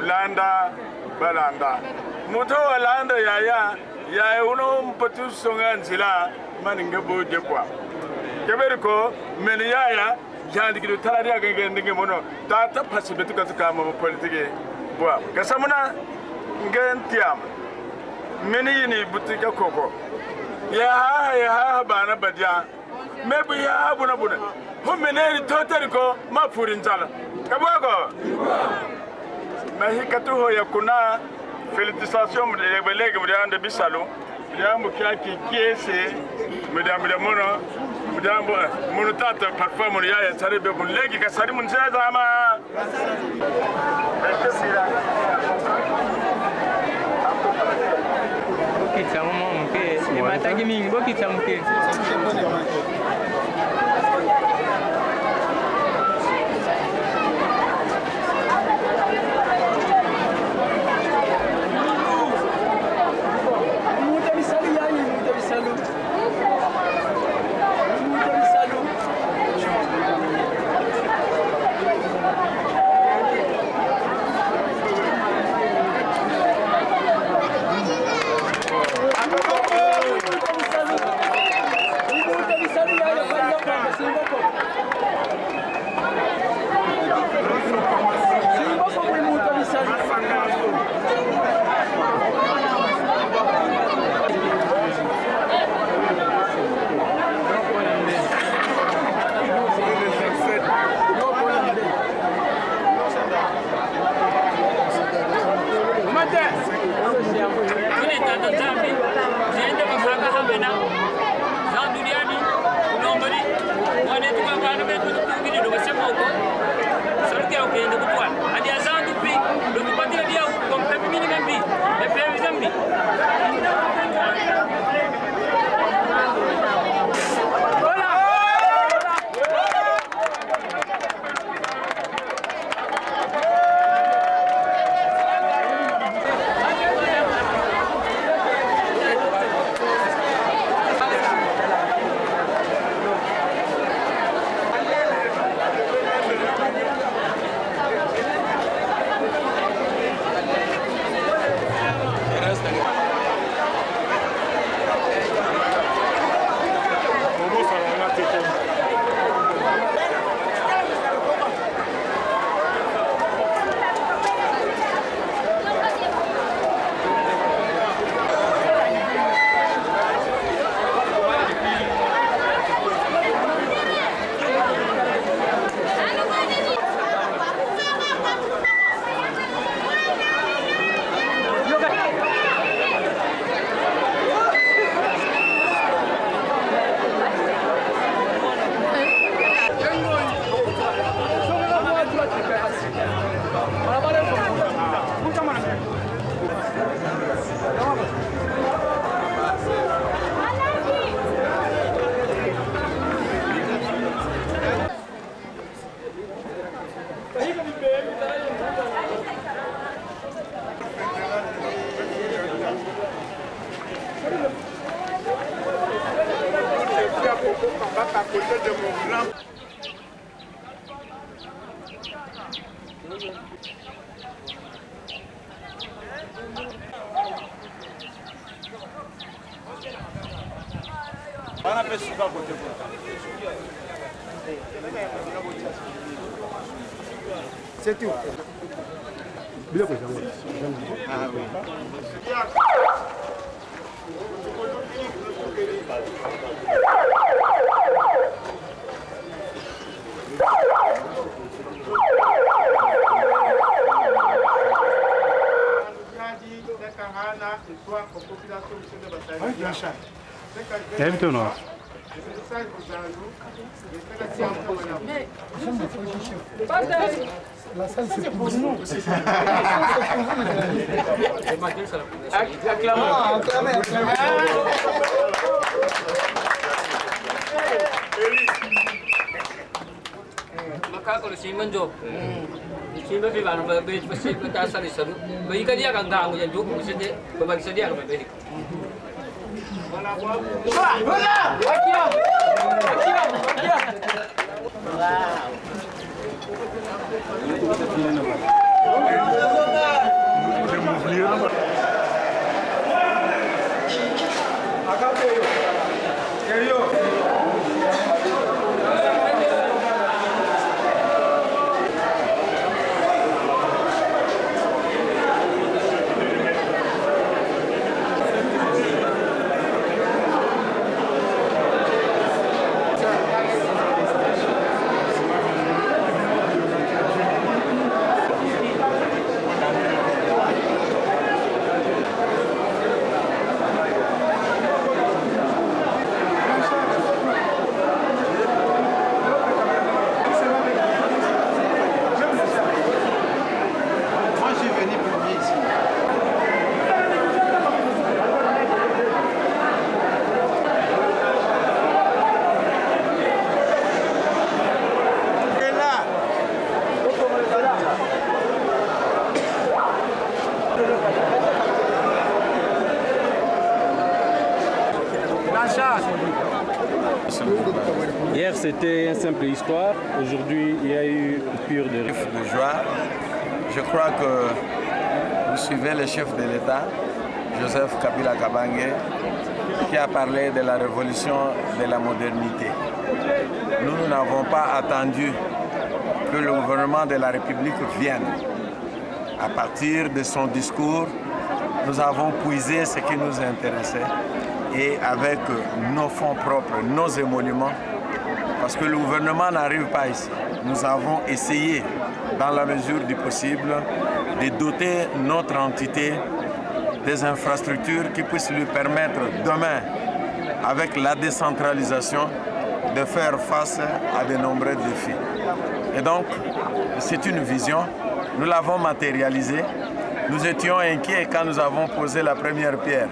landa balanda moto landa ya uno mpatu songa nzila maninga boje kwa keberiko men ya jandi kido talari aga ngi mono ta pasibetu ka mo politique bwa kasamuna ngentiam meni yini butika koko ya bana badia mebu ya buna ho meneri totariko mafurin zala kabwago mahikatu ho yakuna félicitations de belege mudande bisalo mudambu kyaki kiese mudambu mono mudambu mono tata parfois mon yaya tarebe bon legi kasari mun zaza ma bokitsa momonke emataki mingi bokitsa moke C'est tout. Bila kwa zangu. Ah oui. La salle c'est pour nous. Kalau Simon job, Simon pergi mana berbeza pasti kita asal di sana. Bagi dia kan dah hujan job, mesti dia berbagi sedia kan berbeza. Wow. Hier, c'était une simple histoire. Aujourd'hui, il y a eu une coupure de joie. Je crois que vous suivez le chef de l'État, Joseph Kabila Kabange, qui a parlé de la révolution de la modernité. Nous n'avons pas attendu que le gouvernement de la République vienne. À partir de son discours, nous avons puisé ce qui nous intéressait et avec nos fonds propres, nos émoluments, parce que le gouvernement n'arrive pas ici. Nous avons essayé, dans la mesure du possible, de doter notre entité des infrastructures qui puissent lui permettre demain, avec la décentralisation, de faire face à de nombreux défis. Et donc, c'est une vision, nous l'avons matérialisée. Nous étions inquiets quand nous avons posé la première pierre,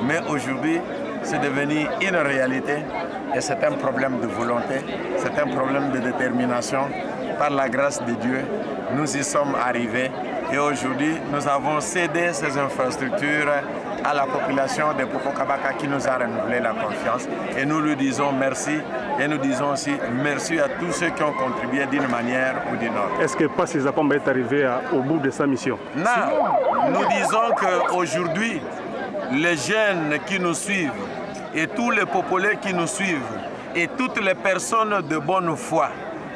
mais aujourd'hui, c'est devenu une réalité et c'est un problème de volonté, c'est un problème de détermination. Par la grâce de Dieu, nous y sommes arrivés et aujourd'hui, nous avons cédé ces infrastructures à la population de Popo-Kabaka qui nous a renouvelé la confiance et nous lui disons merci et nous disons aussi merci à tous ceux qui ont contribué d'une manière ou d'une autre. Est-ce que Passi Zapamba est arrivé au bout de sa mission? Non, nous disons qu'aujourd'hui, les jeunes qui nous suivent et tous les populaires qui nous suivent et toutes les personnes de bonne foi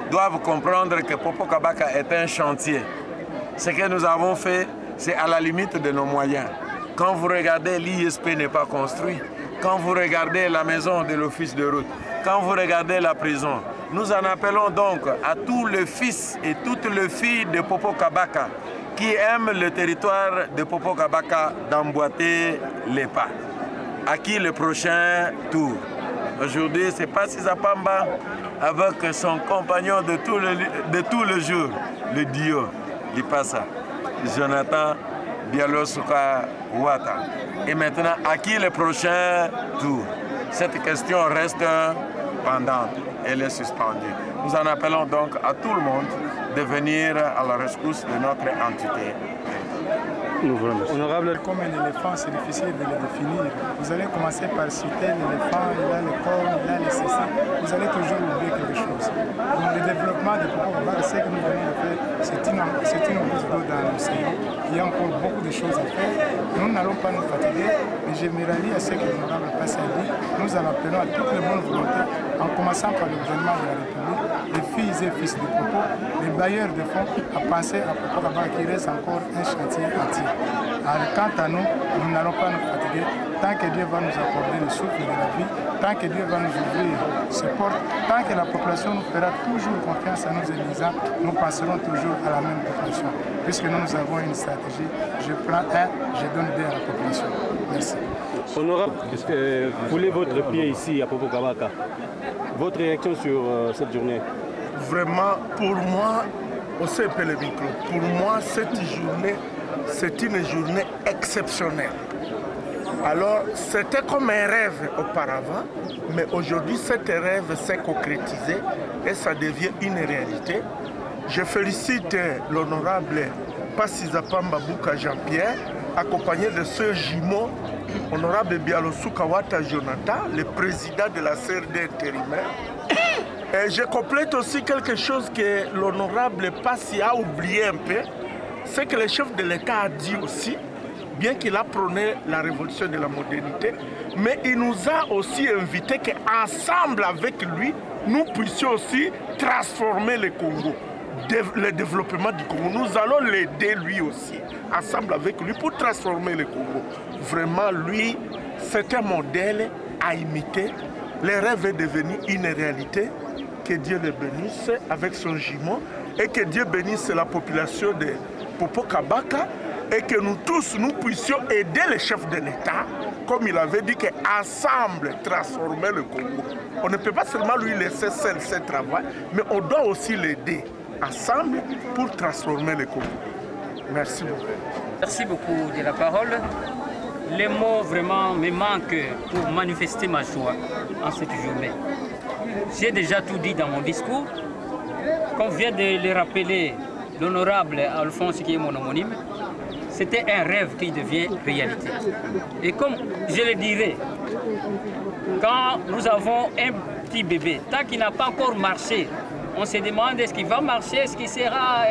doivent comprendre que Popo-Kabaka est un chantier. Ce que nous avons fait, c'est à la limite de nos moyens. Quand vous regardez, l'ISP n'est pas construit. Quand vous regardez la maison de l'office de route, quand vous regardez la prison, nous en appelons donc à tous les fils et toutes les filles de Popo-Kabaka qui aiment le territoire de Popo-Kabaka d'emboîter les pas. À qui le prochain tour? Aujourd'hui, c'est Passi Zapamba avec son compagnon de tout le jour, le Dio, Lipasa, Jonathan Bialosuka Ouata. Et maintenant, à qui le prochain tour? Cette question reste pendante, elle est suspendue. Nous en appelons donc à tout le monde de venir à la rescousse de notre entité. Honorable. Comme un éléphant, c'est difficile de le définir. Vous allez commencer par citer l'éléphant, il a le corps, il a les ceci. Vous allez toujours oublier quelque chose. Donc le développement de Popo-Kabaka, ce que nous venons de faire, c'est une goutte d'eau dans l'océan. Il y a encore beaucoup de choses à faire. Nous n'allons pas nous fatiguer, mais je me rallie à ce que l'honorable Passi a dit. Nous en appelons à toutes les bonnes volontés, en commençant par le gouvernement de la République, les filles et fils de Popo, les bailleurs de fonds, à penser à Popo-Kabaka qui reste encore un chantier entier. Alors, quant à nous, nous n'allons pas nous fatiguer. Tant que Dieu va nous accorder le souffle de la vie, tant que Dieu va nous ouvrir ses portes, tant que la population nous fera toujours confiance à nous élisant, nous passerons toujours à la même population. Puisque nous avons une stratégie, je prends un, je donne deux à la population. Merci. Honorable, vous voulez votre pied ici à Popo-Kabaka. Votre réaction sur cette journée? Vraiment, pour moi, on sait pas le micro. Pour moi, cette journée, c'est une journée exceptionnelle. Alors, c'était comme un rêve auparavant, mais aujourd'hui, cet rêve s'est concrétisé et ça devient une réalité. Je félicite l'honorable Passi Zapamba Bouka Jean-Pierre, accompagné de ce jumeau, honorable Bialosuka Ouata Jonathan, le président de la CRD intérimaire. Et je complète aussi quelque chose que l'honorable Passi a oublié un peu, c'est que le chef de l'État a dit aussi, bien qu'il a prôné la révolution de la modernité, mais il nous a aussi invité qu'ensemble avec lui, nous puissions aussi transformer le Congo, le développement du Congo. Nous allons l'aider lui aussi, ensemble avec lui, pour transformer le Congo. Vraiment, lui, c'est un modèle à imiter. Le rêve est devenu une réalité. Que Dieu le bénisse avec son jumeau et que Dieu bénisse la population de Popo-Kabaka et que nous tous, nous puissions aider le chef de l'État, comme il avait dit, qu'ensemble transformer le Congo. On ne peut pas seulement lui laisser seul ce travail, mais on doit aussi l'aider ensemble pour transformer le Congo. Merci beaucoup. Merci beaucoup de la parole. Les mots vraiment me manquent pour manifester ma joie en cette journée. J'ai déjà tout dit dans mon discours. Comme vient de le rappeler l'honorable Alphonse, qui est mon homonyme, c'était un rêve qui devient réalité. Et comme je le dirais, quand nous avons un petit bébé, tant qu'il n'a pas encore marché, on se demande est-ce qu'il va marcher, est-ce qu'il sera...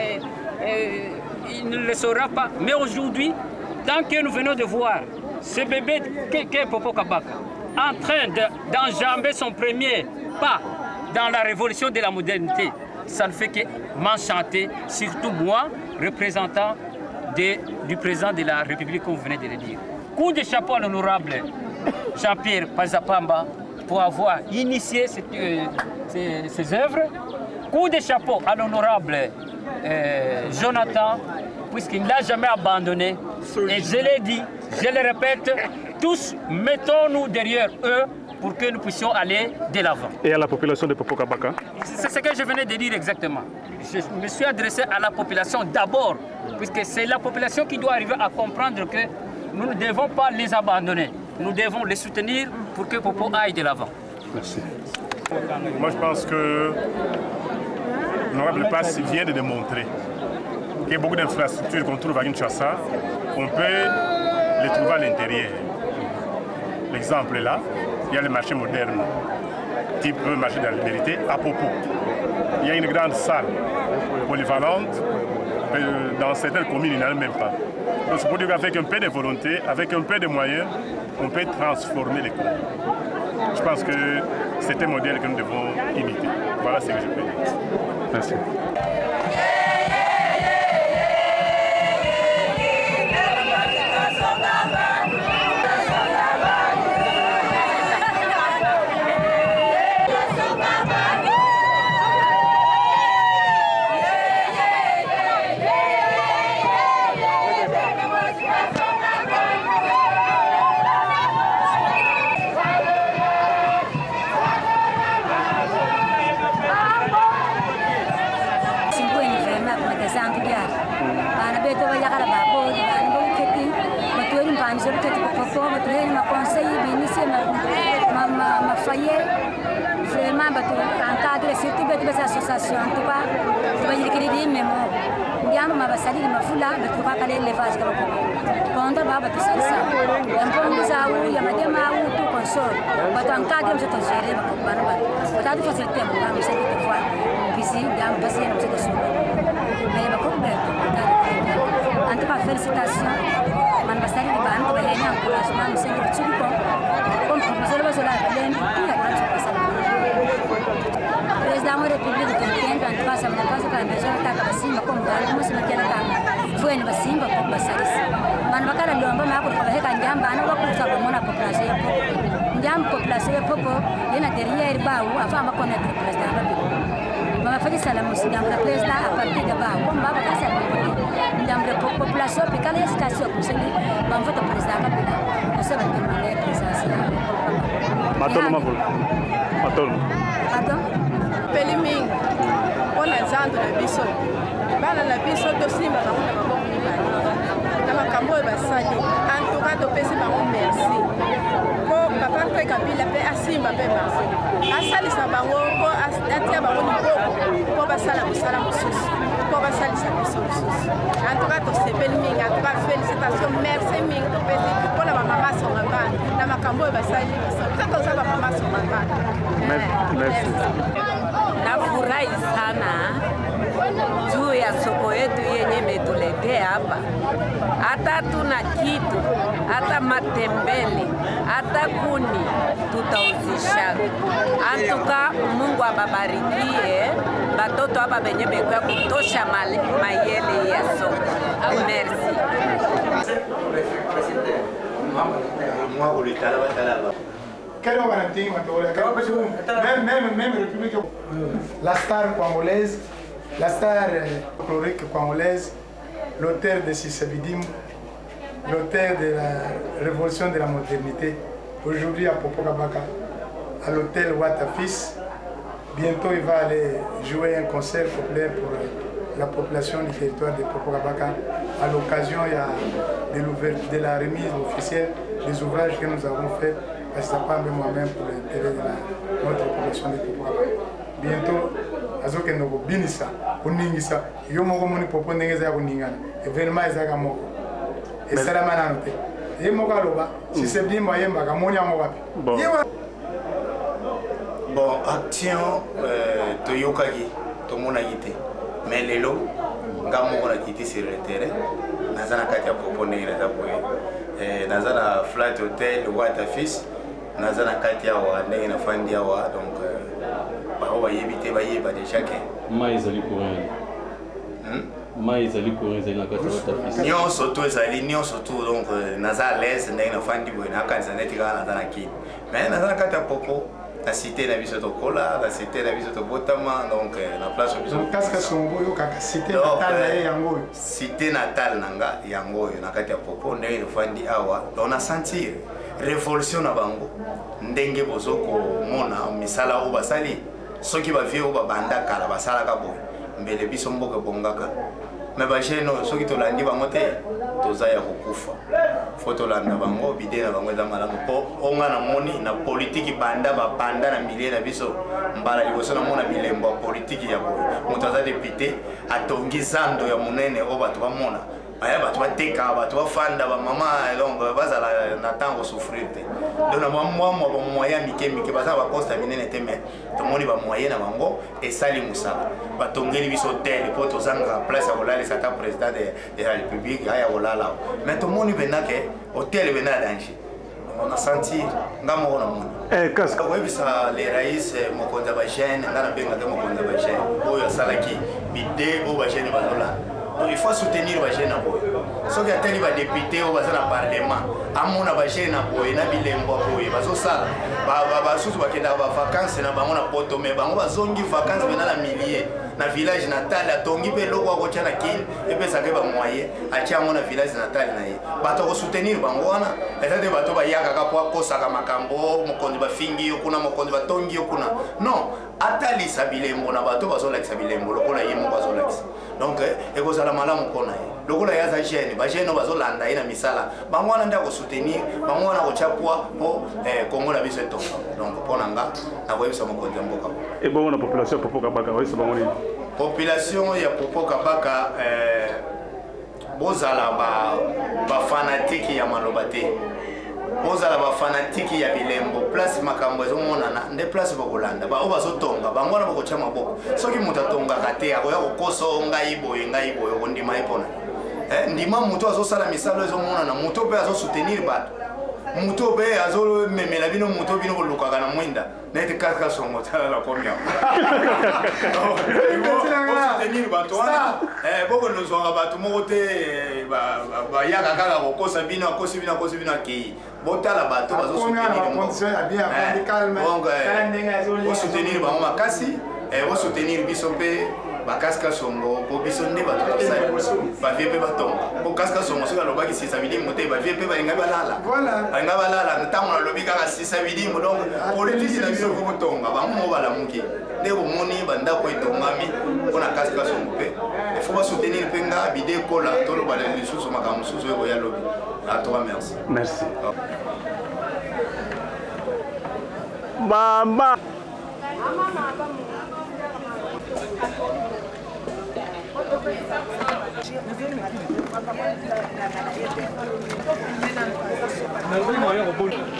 il ne le saura pas. Mais aujourd'hui, tant que nous venons de voir ce bébé qu'est Popo Kabaka en train d'enjamber son premier pas dans la révolution de la modernité, ça ne fait que m'enchanter, surtout moi, représentant du président de la République, comme vous venez de le dire. Coup de chapeau à l'honorable Jean-Pierre Pazapamba pour avoir initié ces œuvres. Coup de chapeau à l'honorable Jonathan, puisqu'il ne l'a jamais abandonné. Et je l'ai dit, je le répète, tous mettons-nous derrière eux pour que nous puissions aller de l'avant. Et à la population de Popo Kabaka? C'est ce que je venais de dire exactement. Je me suis adressé à la population d'abord, puisque c'est la population qui doit arriver à comprendre que nous ne devons pas les abandonner. Nous devons les soutenir pour que Popo aille de l'avant. Merci. Moi, je pense que l'honorable Pass vient de démontrer qu'il y a beaucoup d'infrastructures qu'on trouve à Kinshasa, on peut les trouver à l'intérieur. L'exemple est là, il y a le marché moderne, type marché de la Libérité, à Popo. Il y a une grande salle polyvalente, dans certaines communes, il n'y en a même pas. Donc c'est pour dire qu'avec un peu de volonté, avec un peu de moyens, on peut transformer les communes. Je pense que c'est un modèle que nous devons imiter. Voilà ce que je peux dire. Merci. Vraiment, encadrer surtout les associations. En tout cas, je vais dire que les mémoires. Ndiamo mabasali mafula batuka kale levage kama konda baba tusalisa empondo zawu ya madema au tu console batu encadrer mse togere bakubana ba batatu faciliter mo ngam se de fois bisi ndiamo basi no se de suma mais bakubbe en tout cas félicitations man basali di ban ko bayenya encouragement mse de tsuko comme proposé le sola len ya kwa tsuko président de la République de Kenya en tout cas ça me passe pas déjà ta kasimba comme dans mo se foi ni basimba ko basalisa man bakala lomba ma ko baheka njamba ana ko kusa ko mona population ya popo njamba population ya popo yana derrière baou avant ma connaître le président ba ma fadi salamu njamba président à partir de baou comme baba ka sa njamba population pe kala station ko se ba mvoto président kabila ko se ba demander président matolo mabul matolo pardon peliming on a zando na biso bana na biso to simba na maboko na makambo basali en tout cas to pesi ba merci ko papa pe kabila pe asimba pe ba asali sa bango ko atia bango ko basala musala mususu ko basali sa biso mususu en tout cas to se peliming en tout cas félicitations merci ming to pesi ko na mama songa bana na makambo basali to sa ba mama songa bana merci. Nafurahi sana juu ya soko yetu yenye imetuletea hapa. Hata tuna kitu, hata matembele, hata kuni tutauzisha. Antuka Mungu ababarikie batoto hapa benye bekwa kutosha mayele ya soko. Merci. La star congolaise, la star folklorique congolaise, l'auteur de Sissabidim, l'auteur de la révolution de la modernité, aujourd'hui à Popo Kabaka, à l'hôtel Watafis. Bientôt il va aller jouer un concert populaire pour la population du territoire de Popo Kabaka. À l'occasion de la remise officielle des ouvrages que nous avons faits. Parce que ça pas même moi-même pour l'intérêt de notre population de Popo. Bientôt, azoke no binisa, kuningisa, yo moko moni popo ndengeza kuningana. Événement ezaka moko. Et ça la manante. Et moko aloba, si c'est bien moyen baka monya mo wapi. Bon, action, Toyokagi, Tomonagite. Mais les lots, Gamon a quitté sur le terrain. Nazana Katia proposé la Zapoé. Nazana Flat Hotel, Waterfis. Nazana Katia wa Nena Fandia wa. Donc, on va éviter de chacun. Maïzali Kourin. Maïzali Kourin, c'est la Katia. Nyon surtout, Nyon surtout, donc, Nazana l'aise, Nena Fandi, Nazana Tika, Nazana Ki. Mais Nazana Katia Popo. La cité na biso tokola, la cité na biso tobotama, donc la place biso. Donc qu'est-ce que son boyo kaka cité natale yango. Cité natale nanga yango na kati ya popo ndenge fandi awa. On a senti révolution na bango. Ndenge bozoko mona misala o basali. Soki ba vie o ba banda kala basala ka boy. Mbele biso mboka bongaka. Mais ba cheno soki tolandi bango te toza ya kokufa. Faut landa bango bidé na bango za malamu po onga na moni na politique banda ba banda na milieu na biso mbala liboso na mona bilembo politique ya boy moto aza député atongi zando ya munene o bato ba mona aya bato ba teka bato ba fanda ba mama donc bazala na tango souffrir te donc na moi moyen mike baza ba costa minene te mais to moni ba moyen na bango et sali musala batongeli biso hotel po to zanga place ya kolala sata président de la république aya kolala mais to moni benake hôtel bena danger on a senti ngamo na moni casque oui ça les raïs mokonza ba chaîne ngana benga de mokonza ba chaîne oyo salaki bidé o ba chaîne bazola donc il faut soutenir ba chaîne boy so que ateli ba député o ba na parlement amona ba chaîne boy na bilembo boy bazo sala ba susu ba kenda ba vacances na bango na poto mais bango bazongi vacances bena na milliers na village natal atongi pe loko ko tshana kin e pe sa ke ba moyen a tshamo na village natal na ye bato ko soutenir bango wana etade bato ba yaka ka po ko saka makambo mokondi ba fingi yo kuna mokondi ba tongi yo kuna non atali sa bilembo na bato bazo la sa bilembo lokola yimo bazo la donc e ko sala malamu kona ye lokola ya za jeune ba jeune bazo landa ina misala bango wana nda ko soutenir bango wana ko tshapwa po Congo na biso to donc pona nga na ko yebisa mokondi mboka et bon la population popo kabaka oui c'est bon population ya popo kabaka bozala ba fanatique ya maloba te bozala ba fanatique ya bilembo place makambo ezo monana nde place bakolanda ba obazo tonga bango na bako chama boko soki muta tonga kate akoya kokoso ngai boye ondima ipona ndima muto azo sala misalo ezo monana muto pe azo soutenir bato muto be azo memela bino muto bino kolukaka na mwinda nete kaka songo tala la komia soutenir bato wana boko nozonga bato moko te ba yaka kaka kokosa bino akosi bino akei botala bato bazo soutenir bango makasi bo soutenir biso pe bakaska songo po biso nde bato tosali bavie mpe batonga po kaska songo soki alobaki sisa bidimu te bavie mpe balinga balala ntango nalobi kaka sisa bidimu donc politiki na biso ko kotonga bango mo balamuki nde bomoni bandako etongami mpona kaska songo mpe ifo basoutenir mpe nga bide ekola toloba lisusu makambo mosusu ekoya lobi atoka merci mama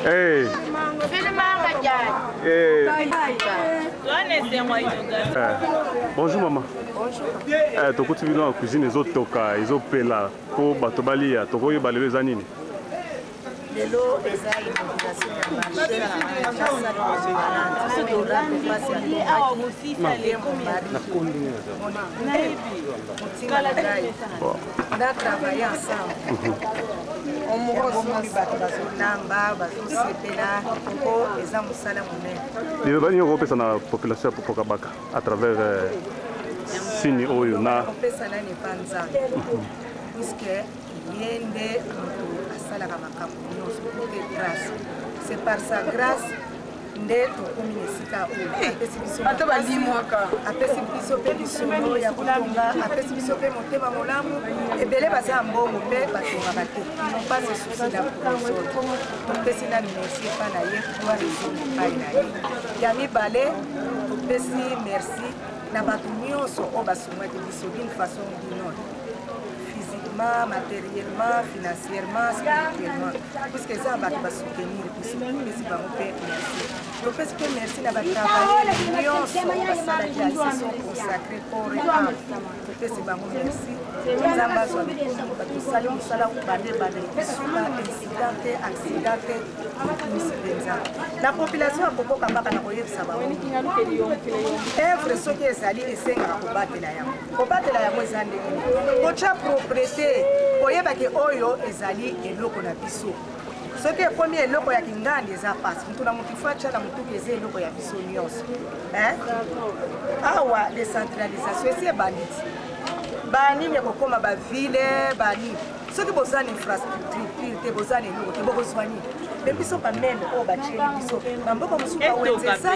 Hey. Bonjour maman. Bonjour. Tu continues dans la cuisine les autres toka, ils ont pela pour batobali ya toko yo balelo zanini. Lelo eza inauguration ya marché na Chassa on a travaillé ensemble. On mourra bato bazolamba bazosepela po eza mosala monene. Liloba nini okopesa na population ya Popo Kabaka à travers sini oyo na kopesa nani pa nzambe puisque ye nde asalaka makambo nyonso mpe grâce c'est par sa grâce nde tokomi na esika oyo apesi biso mpe lisomo ya kotonga apesi biso mpe motema molamu ebele baza ya mbongo mpe batongaka te pas se souci na promotion topesi nani merci epa na ye gloire ezongi epai na ye ya mibale topesi merci na bato nyonso oyo basungaki biso d'une façon ou d'une autre moralement, matériellement, financièrement, spirituellement. Puisque ça va soutenir, puisque ça va faire merci. Donc, parce que merci n'a pas travaillé, les millions sont consacrés pour les âmes. Donc, c'est va merci. Nzamba soit nous saluons cela ou bandé incidente, accidenté, la population a beaucoup de koyeb sababu. Œuvre ce qui est sali et senga kobatela yango. Kobatela yango ezande. Kocha propriété koyeba ke oyo ezali eloko na biso. Ce qui est premier eloko ya kingandi eza passe. Mutu na mutu facha na mutu keze eloko ya biso nyonso. Awa décentralisation c'est bandit. Bani ne kokoma ba ville bani. Ce qui besoin d'infrastructure, te besoin de l'eau, te besoin de mais puis pas même au bâti biso. Bamboko musuka wenze ça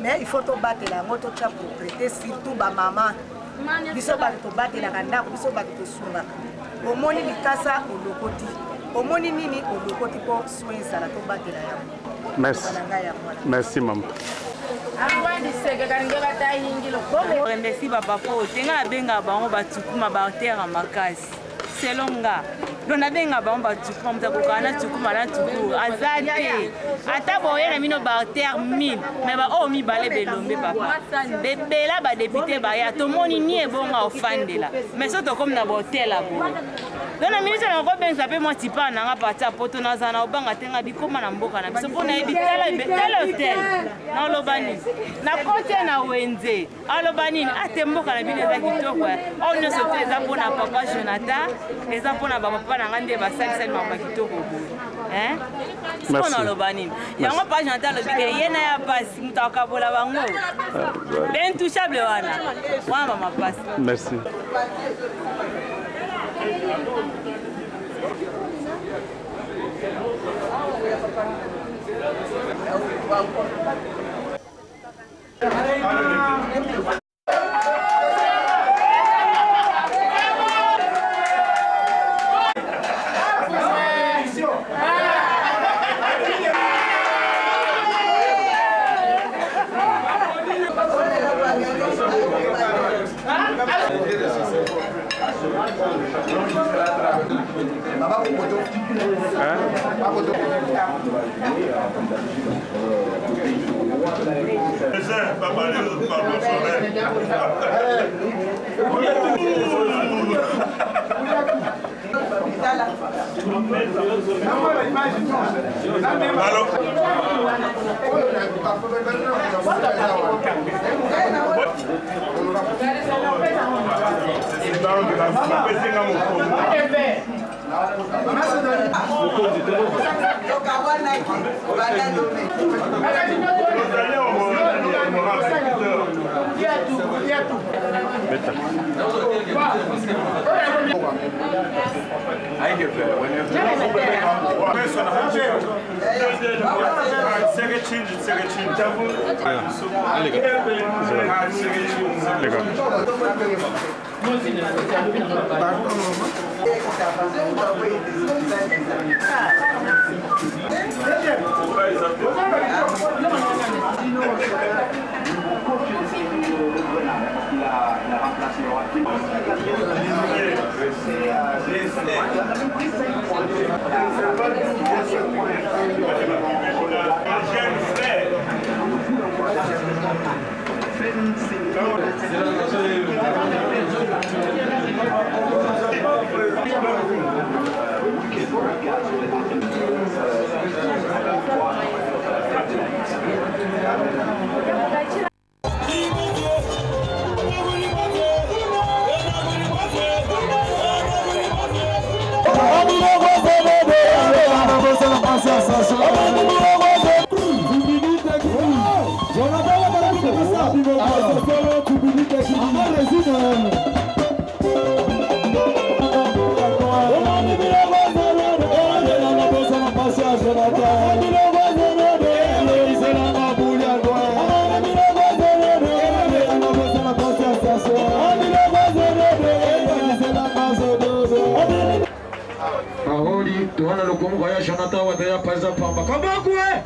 mais il faut to battre la moto cha propriété surtout ba maman. Biso ba to battre la kanda, biso ba to sunga. Omoni likasa olokoti. Omoni nini olokoti pour soin ça la to battre la ya. Merci. Merci maman. Merci papa po tenga benga bango batukuma ba terre makasi selonga dona benga bango batukuma mutako kana tukuma na tuku azate ata boye na mino ba terre 1000 mais ba o mi balé belombe papa bebela ba député ba ya to moni ni ebonga ofandela mais so to comme na hotel la bo dona ministre na ko benga pe mo tipa na nga pata poto na zana obanga tenga bikoma na mboka na biso pona ebitala hotel na lobani na kote na wenze alobani ate mboka na bino za kitoko on ne sote za pona papa Jonathan eza pona ba papa na ngande ba sali mamba kitoko hein merci on alobani yango pa Jonathan lobike yena ya pasi mutaka bola bango ben touchable wana mama pasi merci. Tuana lokumu kwa ya Jonathan wa ya paza pamba kabakwe.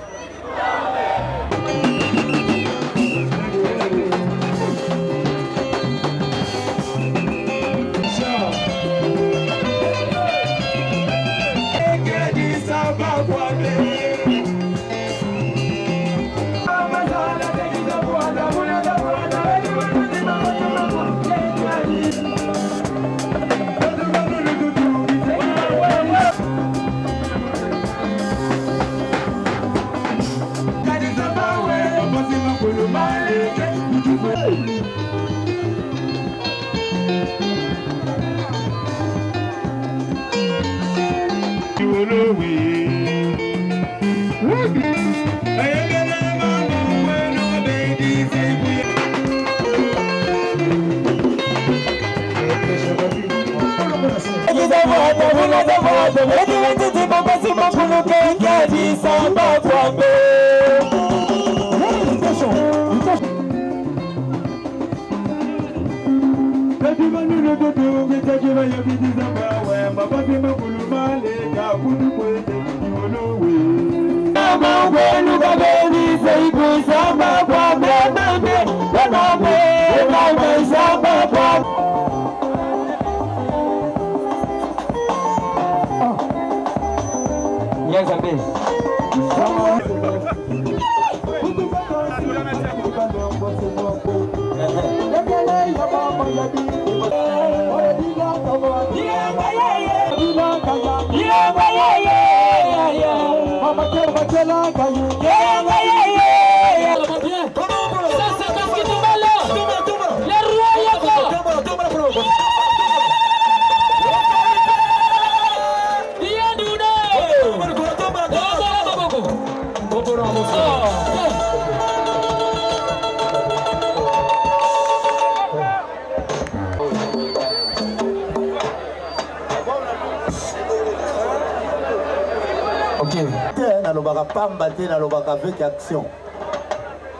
nalobaka pamba te nalobaka avec action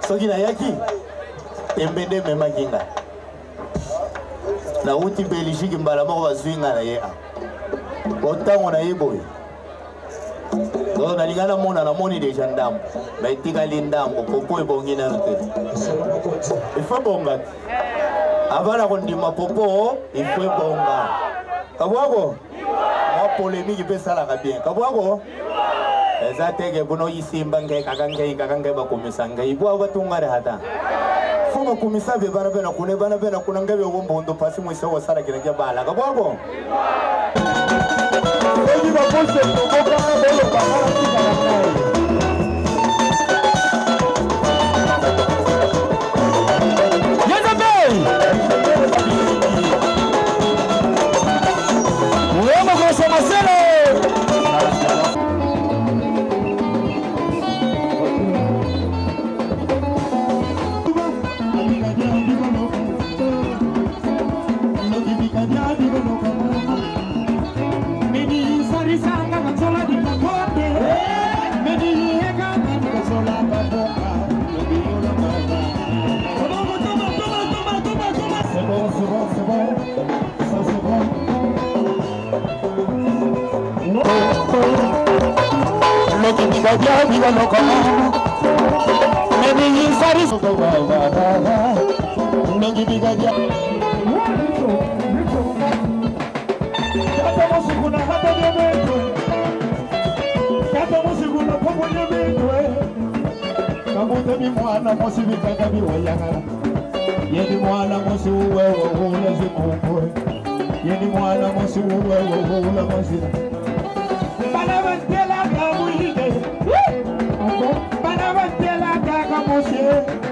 soki nayaki tembe nde memaki ngai nauti belgique mbala moko bazwi ngai na ye otango na ye boye donc nalinga namona namoni deja ndambo baitikali ndambo popo ebongi nano te ifo bonga te avana kondima popo ifo ebonga kabwako mwa polémique mpe esalaka bien kabwako eza teke buno yisimba ngai kaka bakomisa ngai bwa batungare hata fo bakomisa be bana bena kuna ngai bekombondo pasi mwise kosala kina kya bala kabwako oyi bakose tokoka bolo bakala tikala ngai Banabantela kamuide, banabantela kakamusie.